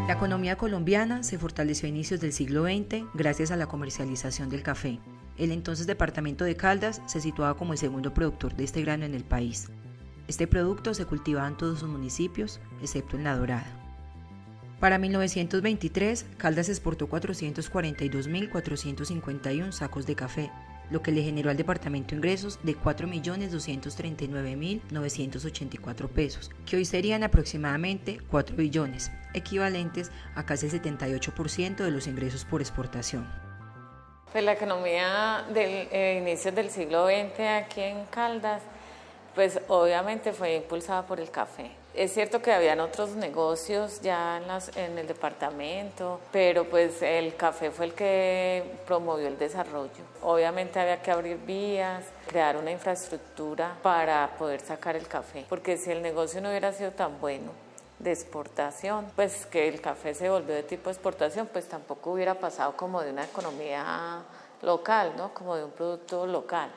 La economía colombiana se fortaleció a inicios del siglo XX gracias a la comercialización del café. El entonces departamento de Caldas se situaba como el segundo productor de este grano en el país. Este producto se cultivaba en todos sus municipios, excepto en La Dorada. Para 1923, Caldas exportó 442.451 sacos de café, lo que le generó al departamento ingresos de 4.239.984 pesos, que hoy serían aproximadamente 4 billones, equivalentes a casi el 78% de los ingresos por exportación. Pues la economía del inicios del siglo XX aquí en Caldas, pues obviamente fue impulsada por el café. Es cierto que habían otros negocios ya en el departamento, pero pues el café fue el que promovió el desarrollo. Obviamente había que abrir vías, crear una infraestructura para poder sacar el café, porque si el negocio no hubiera sido tan bueno de exportación, pues que el café se volvió de tipo exportación, pues tampoco hubiera pasado como de una economía local, ¿no? Como de un producto local.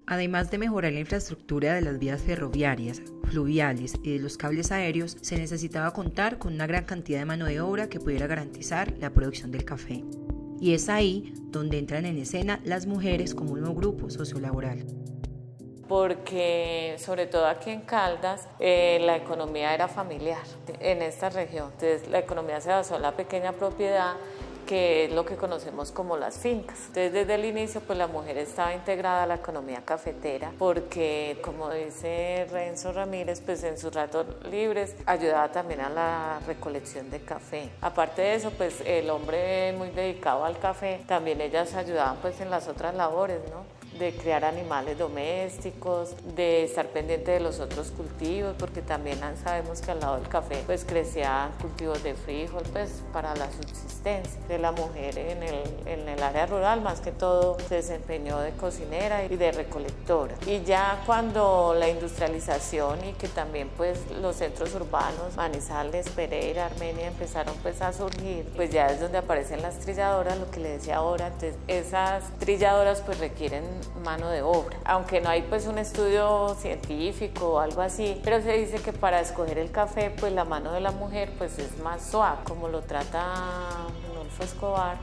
Además de mejorar la infraestructura de las vías ferroviarias, fluviales y de los cables aéreos, se necesitaba contar con una gran cantidad de mano de obra que pudiera garantizar la producción del café. Y es ahí donde entran en escena las mujeres como un nuevo grupo sociolaboral. Porque sobre todo aquí en Caldas la economía era familiar en esta región. Entonces la economía se basó en la pequeña propiedad, que es lo que conocemos como las fincas. Entonces desde el inicio pues la mujer estaba integrada a la economía cafetera, porque como dice Renzo Ramírez, pues en sus ratos libres ayudaba también a la recolección de café. Aparte de eso, pues el hombre muy dedicado al café, también ellas ayudaban pues en las otras labores, ¿no? De criar animales domésticos, de estar pendiente de los otros cultivos, porque también sabemos que al lado del café pues crecían cultivos de frijol, pues para la subsistencia de la mujer en el área rural. Más que todo se desempeñó de cocinera y de recolectora. Y ya cuando la industrialización y que también pues los centros urbanos, Manizales, Pereira, Armenia, empezaron pues a surgir, pues ya es donde aparecen las trilladoras, lo que le decía ahora. Entonces esas trilladoras pues requieren mano de obra, aunque no hay pues un estudio científico o algo así, pero se dice que para escoger el café pues la mano de la mujer pues es más suave, como lo trata Adolfo Escobar,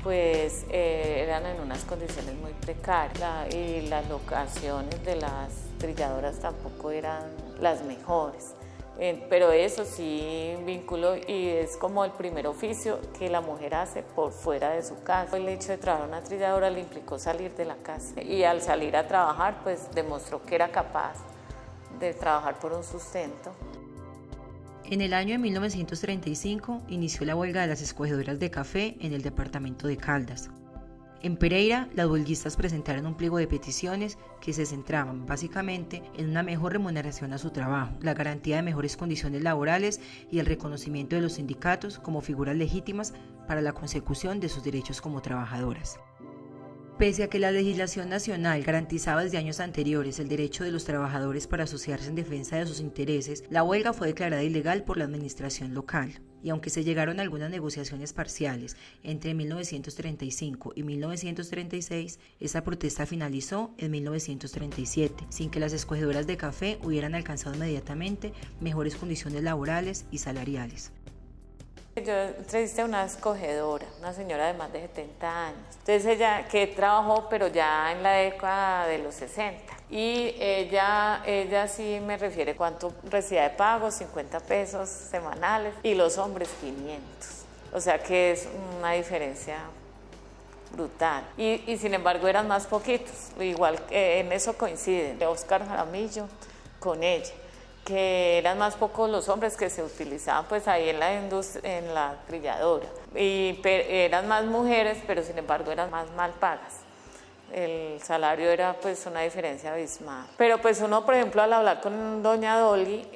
pues eran en unas condiciones muy precarias y las locaciones de las trilladoras tampoco eran las mejores. Pero eso sí vinculó y es como el primer oficio que la mujer hace por fuera de su casa. El hecho de trabajar en una trilladora le implicó salir de la casa y al salir a trabajar pues demostró que era capaz de trabajar por un sustento. En el año de 1935 inició la huelga de las escogedoras de café en el departamento de Caldas. En Pereira, las huelguistas presentaron un pliego de peticiones que se centraban básicamente en una mejor remuneración a su trabajo, la garantía de mejores condiciones laborales y el reconocimiento de los sindicatos como figuras legítimas para la consecución de sus derechos como trabajadoras. Pese a que la legislación nacional garantizaba desde años anteriores el derecho de los trabajadores para asociarse en defensa de sus intereses, la huelga fue declarada ilegal por la administración local. Y aunque se llegaron a algunas negociaciones parciales entre 1935 y 1936, esa protesta finalizó en 1937, sin que las escogedoras de café hubieran alcanzado inmediatamente mejores condiciones laborales y salariales. Yo entrevisté a una escogedora, una señora de más de 70 años. Entonces ella que trabajó, pero ya en la década de los 60. Y ella sí me refiere cuánto recibía de pago, 50 pesos semanales, y los hombres 500. O sea que es una diferencia brutal. Y sin embargo eran más poquitos. Igual en eso coinciden Óscar Jaramillo con ella, que eran más pocos los hombres que se utilizaban pues ahí en la trilladora, y eran más mujeres, pero sin embargo eran más mal pagas. El salario era pues una diferencia abismal. Pero pues uno, por ejemplo, al hablar con doña Dolly,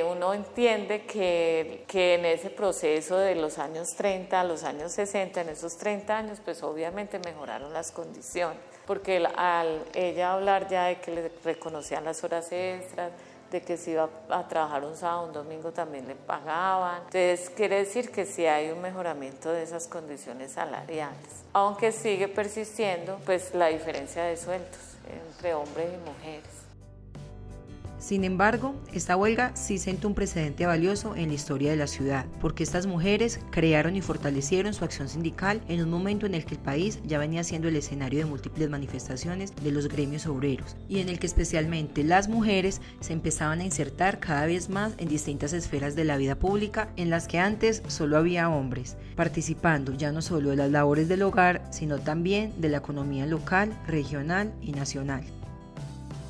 uno entiende que en ese proceso de los años 30 a los años 60, en esos 30 años, pues obviamente mejoraron las condiciones, porque al ella hablar ya de que le reconocían las horas extras, de que si iba a trabajar un sábado, un domingo también le pagaban. Entonces quiere decir que sí hay un mejoramiento de esas condiciones salariales, aunque sigue persistiendo pues la diferencia de sueldos entre hombres y mujeres. Sin embargo, esta huelga sí sentó un precedente valioso en la historia de la ciudad, porque estas mujeres crearon y fortalecieron su acción sindical en un momento en el que el país ya venía siendo el escenario de múltiples manifestaciones de los gremios obreros, y en el que especialmente las mujeres se empezaban a insertar cada vez más en distintas esferas de la vida pública en las que antes solo había hombres, participando ya no solo de las labores del hogar, sino también de la economía local, regional y nacional.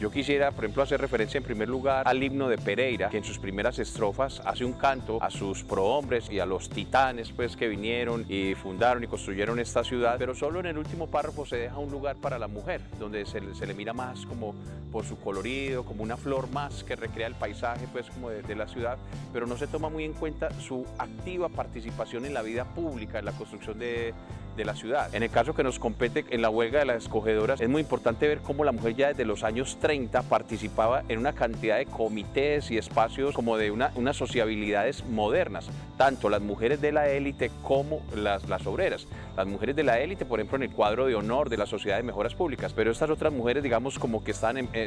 Yo quisiera, por ejemplo, hacer referencia en primer lugar al himno de Pereira, que en sus primeras estrofas hace un canto a sus prohombres y a los titanes pues, que vinieron y fundaron y construyeron esta ciudad, pero solo en el último párrafo se deja un lugar para la mujer, donde se le mira más como por su colorido, como una flor más que recrea el paisaje pues, como de la ciudad, pero no se toma muy en cuenta su activa participación en la vida pública, en la construcción de la ciudad. En el caso que nos compete en la huelga de las escogedoras, es muy importante ver cómo la mujer ya desde los años 30 participaba en una cantidad de comités y espacios como de unas sociabilidades modernas, tanto las mujeres de la élite como las obreras. Las mujeres de la élite, por ejemplo, en el cuadro de honor de la Sociedad de Mejoras Públicas, pero estas otras mujeres, digamos, como que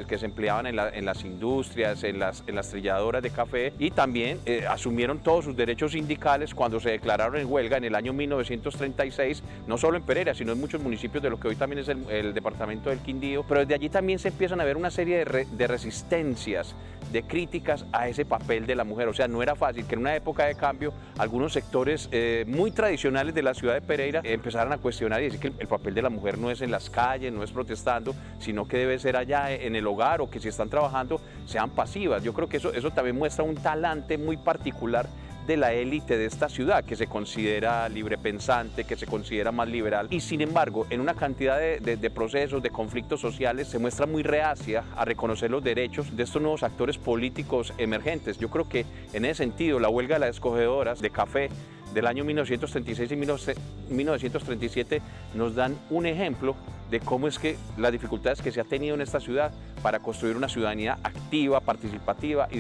que se empleaban en las industrias, en las trilladoras de café, y también asumieron todos sus derechos sindicales cuando se declararon en huelga en el año 1936, no solo en Pereira, sino en muchos municipios de lo que hoy también es el departamento del Quindío, pero desde allí también se empiezan a ver una serie de resistencias, de críticas a ese papel de la mujer. O sea, no era fácil que en una época de cambio algunos sectores muy tradicionales de la ciudad de Pereira empezaran a cuestionar y decir que el papel de la mujer no es en las calles, no es protestando, sino que debe ser allá en el hogar, o que si están trabajando sean pasivas. Yo creo que eso también muestra un talante muy particular de la élite de esta ciudad, que se considera librepensante, que se considera más liberal, y sin embargo en una cantidad de procesos, de conflictos sociales, se muestra muy reacia a reconocer los derechos de estos nuevos actores políticos emergentes. Yo creo que en ese sentido la huelga de las escogedoras de café del año 1936 y 1937 nos dan un ejemplo de cómo es que las dificultades que se ha tenido en esta ciudad para construir una ciudadanía activa, participativa y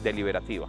deliberativa.